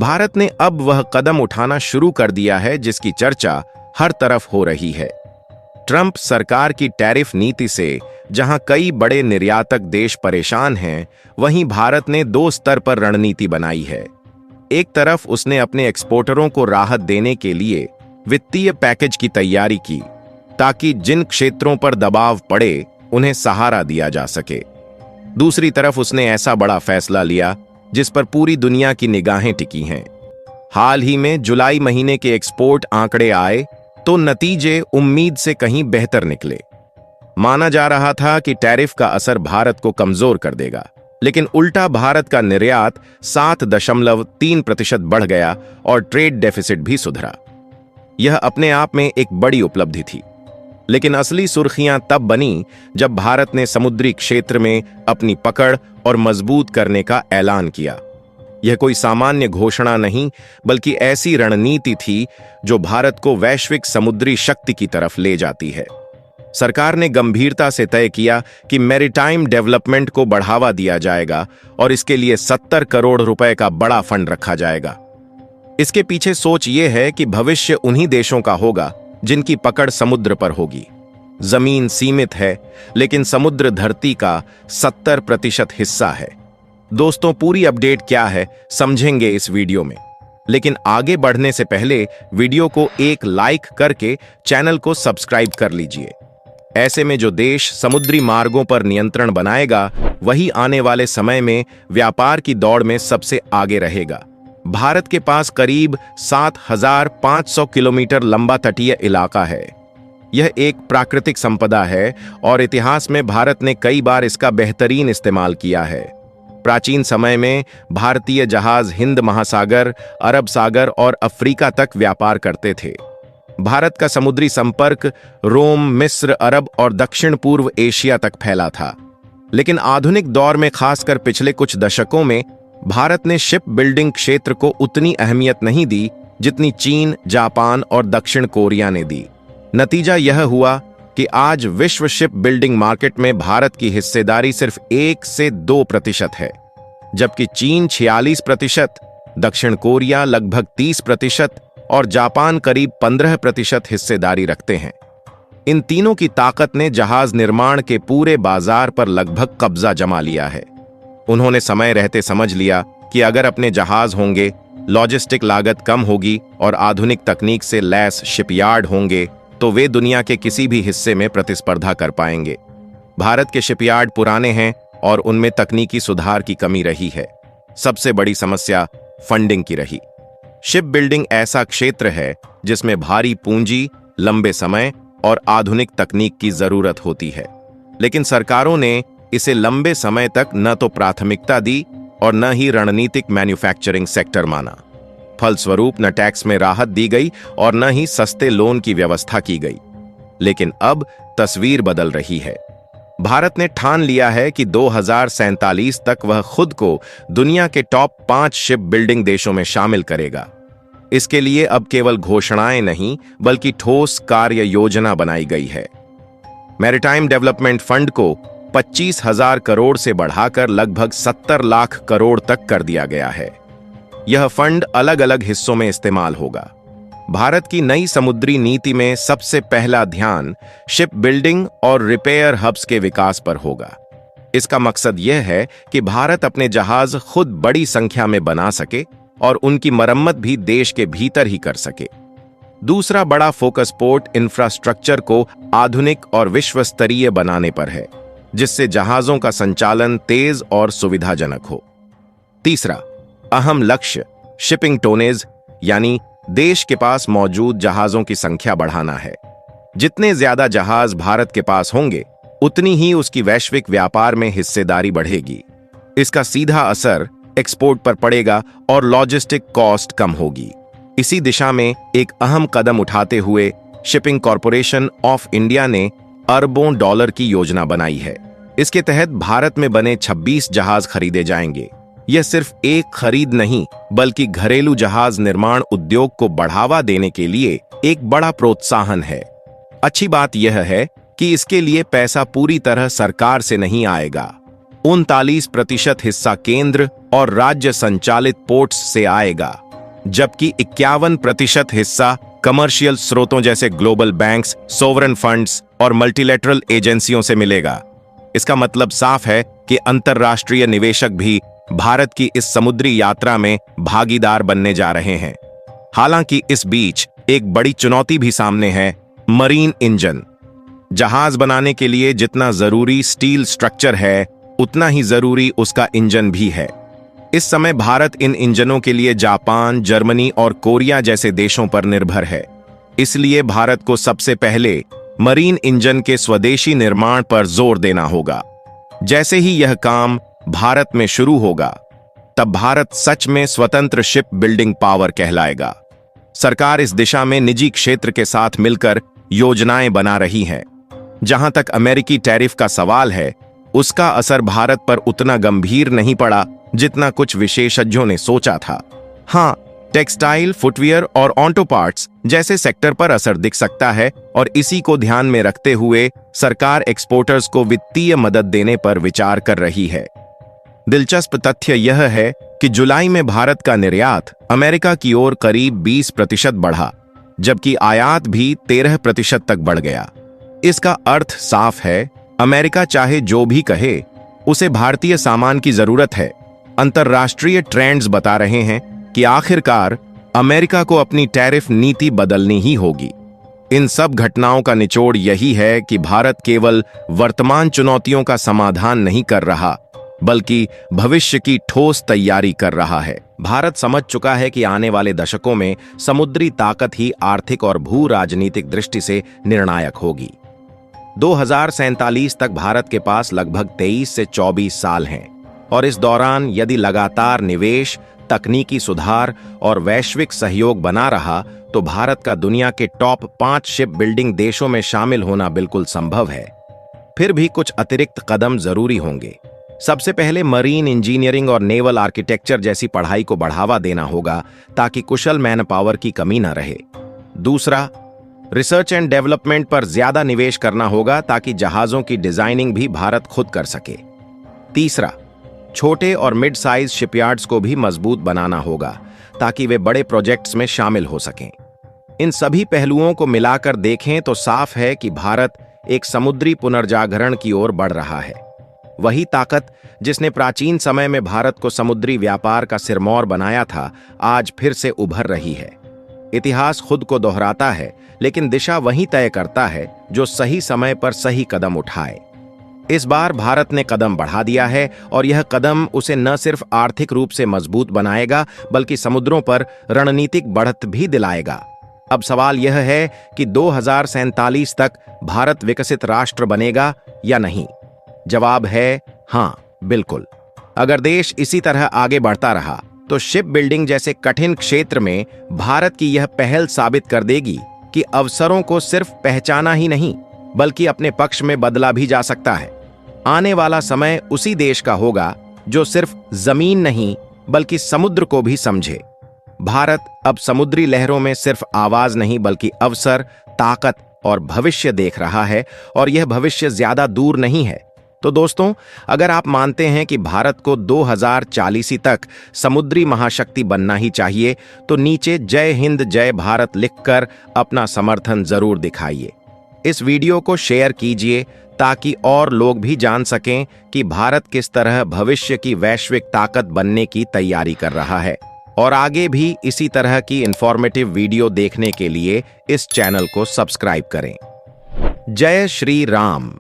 भारत ने अब वह कदम उठाना शुरू कर दिया है जिसकी चर्चा हर तरफ हो रही है। ट्रंप सरकार की टैरिफ नीति से जहां कई बड़े निर्यातक देश परेशान हैं, वहीं भारत ने दो स्तर पर रणनीति बनाई है। एक तरफ उसने अपने एक्सपोर्टरों को राहत देने के लिए वित्तीय पैकेज की तैयारी की, ताकि जिन क्षेत्रों पर दबाव पड़े उन्हें सहारा दिया जा सके। दूसरी तरफ उसने ऐसा बड़ा फैसला लिया जिस पर पूरी दुनिया की निगाहें टिकी हैं। हाल ही में जुलाई महीने के एक्सपोर्ट आंकड़े आए तो नतीजे उम्मीद से कहीं बेहतर निकले। माना जा रहा था कि टैरिफ का असर भारत को कमजोर कर देगा, लेकिन उल्टा भारत का निर्यात 7.3% बढ़ गया और ट्रेड डेफिसिट भी सुधरा। यह अपने आप में एक बड़ी उपलब्धि थी, लेकिन असली सुर्खियां तब बनी जब भारत ने समुद्री क्षेत्र में अपनी पकड़ और मजबूत करने का ऐलान किया। यह कोई सामान्य घोषणा नहीं, बल्कि ऐसी रणनीति थी जो भारत को वैश्विक समुद्री शक्ति की तरफ ले जाती है। सरकार ने गंभीरता से तय किया कि मैरीटाइम डेवलपमेंट को बढ़ावा दिया जाएगा और इसके लिए 70 करोड़ रुपए का बड़ा फंड रखा जाएगा। इसके पीछे सोच यह है कि भविष्य उन्हीं देशों का होगा जिनकी पकड़ समुद्र पर होगी। जमीन सीमित है, लेकिन समुद्र धरती का 70% हिस्सा है। दोस्तों, पूरी अपडेट क्या है समझेंगे इस वीडियो में, लेकिन आगे बढ़ने से पहले वीडियो को एक लाइक करके चैनल को सब्सक्राइब कर लीजिए। ऐसे में जो देश समुद्री मार्गों पर नियंत्रण बनाएगा, वही आने वाले समय में व्यापार की दौड़ में सबसे आगे रहेगा। भारत के पास करीब 7,500 किलोमीटर लंबा तटीय इलाका है। यह एक प्राकृतिक संपदा है और इतिहास में भारत ने कई बार इसका बेहतरीन इस्तेमाल किया है। प्राचीन समय में भारतीय जहाज हिंद महासागर, अरब सागर और अफ्रीका तक व्यापार करते थे। भारत का समुद्री संपर्क रोम, मिस्र, अरब और दक्षिण पूर्व एशिया तक फैला था। लेकिन आधुनिक दौर में, खासकर पिछले कुछ दशकों में, भारत ने शिप बिल्डिंग क्षेत्र को उतनी अहमियत नहीं दी जितनी चीन, जापान और दक्षिण कोरिया ने दी। नतीजा यह हुआ कि आज विश्व शिप बिल्डिंग मार्केट में भारत की हिस्सेदारी सिर्फ 1 से 2% है, जबकि चीन 46%, दक्षिण कोरिया लगभग 30% और जापान करीब 15% हिस्सेदारी रखते हैं। इन तीनों की ताकत ने जहाज निर्माण के पूरे बाजार पर लगभग कब्जा जमा लिया है। उन्होंने समय रहते समझ लिया कि अगर अपने जहाज होंगे, लॉजिस्टिक लागत कम होगी और आधुनिक तकनीक से लैस शिपयार्ड होंगे, तो वे दुनिया के किसी भी हिस्से में प्रतिस्पर्धा कर पाएंगे। भारत के शिपयार्ड पुराने हैं और उनमें तकनीकी सुधार की कमी रही है। सबसे बड़ी समस्या फंडिंग की रही। शिप बिल्डिंग ऐसा क्षेत्र है जिसमें भारी पूंजी, लंबे समय और आधुनिक तकनीक की जरूरत होती है, लेकिन सरकारों ने इसे लंबे समय तक न तो प्राथमिकता दी और न ही रणनीतिक मैन्युफैक्चरिंग सेक्टर माना। फलस्वरूप न टैक्स में राहत दी गई और न ही सस्ते लोन की व्यवस्था की गई। लेकिन अब तस्वीर बदल रही है। भारत ने ठान लिया है कि 2047 तक वह खुद को दुनिया के टॉप 5 शिप बिल्डिंग देशों में शामिल करेगा। इसके लिए अब केवल घोषणाएं नहीं, बल्कि ठोस कार्य योजना बनाई गई है। मैरीटाइम डेवलपमेंट फंड को 25,000 करोड़ से बढ़ाकर लगभग 70 लाख करोड़ तक कर दिया गया है। यह फंड अलग अलग हिस्सों में इस्तेमाल होगा। भारत की नई समुद्री नीति में सबसे पहला ध्यान शिप बिल्डिंग और रिपेयर हब्स के विकास पर होगा। इसका मकसद यह है कि भारत अपने जहाज खुद बड़ी संख्या में बना सके और उनकी मरम्मत भी देश के भीतर ही कर सके। दूसरा बड़ा फोकस पोर्ट इंफ्रास्ट्रक्चर को आधुनिक और विश्व स्तरीय बनाने पर है, जिससे जहाजों का संचालन तेज और सुविधाजनक हो। तीसरा अहम लक्ष्य शिपिंग टोनेज, यानी देश के पास मौजूद जहाजों की संख्या बढ़ाना है। जितने ज्यादा जहाज भारत के पास होंगे, उतनी ही उसकी वैश्विक व्यापार में हिस्सेदारी बढ़ेगी। इसका सीधा असर एक्सपोर्ट पर पड़ेगा और लॉजिस्टिक कॉस्ट कम होगी। इसी दिशा में एक अहम कदम उठाते हुए शिपिंग कॉरपोरेशन ऑफ इंडिया ने अरबों डॉलर की योजना बनाई है। इसके तहत भारत में बने 26 जहाज खरीदे जाएंगे। यह सिर्फ एक खरीद नहीं, बल्कि घरेलू जहाज निर्माण उद्योग को बढ़ावा देने के लिए एक बड़ा प्रोत्साहन है। अच्छी बात यह है कि इसके लिए पैसा पूरी तरह सरकार से नहीं आएगा। 39% हिस्सा केंद्र और राज्य संचालित पोर्ट्स से आएगा, जबकि 51% हिस्सा कमर्शियल स्रोतों जैसे ग्लोबल बैंक्स, सोवरेन फंड्स और मल्टीलैटरल एजेंसियों से मिलेगा। इसका मतलब साफ है कि अंतर्राष्ट्रीय निवेशक भी भारत की इस समुद्री यात्रा में भागीदार बनने जा रहे हैं। हालांकि इस बीच एक बड़ी चुनौती भी सामने है, मरीन इंजन। जहाज बनाने के लिए जितना जरूरी स्टील स्ट्रक्चर है, उतना ही जरूरी उसका इंजन भी है। इस समय भारत इन इंजनों के लिए जापान, जर्मनी और कोरिया जैसे देशों पर निर्भर है। इसलिए भारत को सबसे पहले मरीन इंजन के स्वदेशी निर्माण पर जोर देना होगा। जैसे ही यह काम भारत में शुरू होगा, तब भारत सच में स्वतंत्र शिप बिल्डिंग पावर कहलाएगा। सरकार इस दिशा में निजी क्षेत्र के साथ मिलकर योजनाएं बना रही है। जहां तक अमेरिकी टैरिफ का सवाल है, उसका असर भारत पर उतना गंभीर नहीं पड़ा जितना कुछ विशेषज्ञों ने सोचा था। हाँ, टेक्सटाइल, फुटवियर और ऑटो पार्ट्स जैसे सेक्टर पर असर दिख सकता है और इसी को ध्यान में रखते हुए सरकार एक्सपोर्टर्स को वित्तीय मदद देने पर विचार कर रही है। दिलचस्प तथ्य यह है कि जुलाई में भारत का निर्यात अमेरिका की ओर करीब 20% बढ़ा, जबकि आयात भी 13% तक बढ़ गया। इसका अर्थ साफ है, अमेरिका चाहे जो भी कहे, उसे भारतीय सामान की जरूरत है। अंतर्राष्ट्रीय ट्रेंड्स बता रहे हैं कि आखिरकार अमेरिका को अपनी टैरिफ नीति बदलनी ही होगी। इन सब घटनाओं का निचोड़ यही है कि भारत केवल वर्तमान चुनौतियों का समाधान नहीं कर रहा, बल्कि भविष्य की ठोस तैयारी कर रहा है। भारत समझ चुका है कि आने वाले दशकों में समुद्री ताकत ही आर्थिक और भू राजनीतिक दृष्टि से निर्णायक होगी। 2047 तक भारत के पास लगभग 23 से 24 साल हैं, और इस दौरान यदि लगातार निवेश, तकनीकी सुधार और वैश्विक सहयोग बना रहा, तो भारत का दुनिया के टॉप 5 शिप बिल्डिंग देशों में शामिल होना बिल्कुल संभव है। फिर भी कुछ अतिरिक्त कदम जरूरी होंगे। सबसे पहले मरीन इंजीनियरिंग और नेवल आर्किटेक्चर जैसी पढ़ाई को बढ़ावा देना होगा, ताकि कुशल मैन पावर की कमी न रहे। दूसरा, रिसर्च एंड डेवलपमेंट पर ज्यादा निवेश करना होगा, ताकि जहाजों की डिजाइनिंग भी भारत खुद कर सके। तीसरा, छोटे और मिड साइज शिपयार्ड्स को भी मजबूत बनाना होगा, ताकि वे बड़े प्रोजेक्ट्स में शामिल हो सकें। इन सभी पहलुओं को मिलाकर देखें तो साफ है कि भारत एक समुद्री पुनर्जागरण की ओर बढ़ रहा है। वही ताकत जिसने प्राचीन समय में भारत को समुद्री व्यापार का सिरमौर बनाया था, आज फिर से उभर रही है। इतिहास खुद को दोहराता है, लेकिन दिशा वही तय करता है जो सही समय पर सही कदम उठाए। इस बार भारत ने कदम बढ़ा दिया है, और यह कदम उसे न सिर्फ आर्थिक रूप से मजबूत बनाएगा, बल्कि समुद्रों पर रणनीतिक बढ़त भी दिलाएगा। अब सवाल यह है कि 2047 तक भारत विकसित राष्ट्र बनेगा या नहीं। जवाब है हाँ, बिल्कुल। अगर देश इसी तरह आगे बढ़ता रहा, तो शिप बिल्डिंग जैसे कठिन क्षेत्र में भारत की यह पहल साबित कर देगी कि अवसरों को सिर्फ पहचाना ही नहीं, बल्कि अपने पक्ष में बदला भी जा सकता है। आने वाला समय उसी देश का होगा जो सिर्फ जमीन नहीं, बल्कि समुद्र को भी समझे। भारत अब समुद्री लहरों में सिर्फ आवाज नहीं, बल्कि अवसर, ताकत और भविष्य देख रहा है, और यह भविष्य ज्यादा दूर नहीं है। तो दोस्तों, अगर आप मानते हैं कि भारत को 2040 तक समुद्री महाशक्ति बनना ही चाहिए, तो नीचे जय हिंद जय भारत लिखकर अपना समर्थन जरूर दिखाइए। इस वीडियो को शेयर कीजिए, ताकि और लोग भी जान सकें कि भारत किस तरह भविष्य की वैश्विक ताकत बनने की तैयारी कर रहा है। और आगे भी इसी तरह की इंफॉर्मेटिव वीडियो देखने के लिए इस चैनल को सब्सक्राइब करें। जय श्री राम।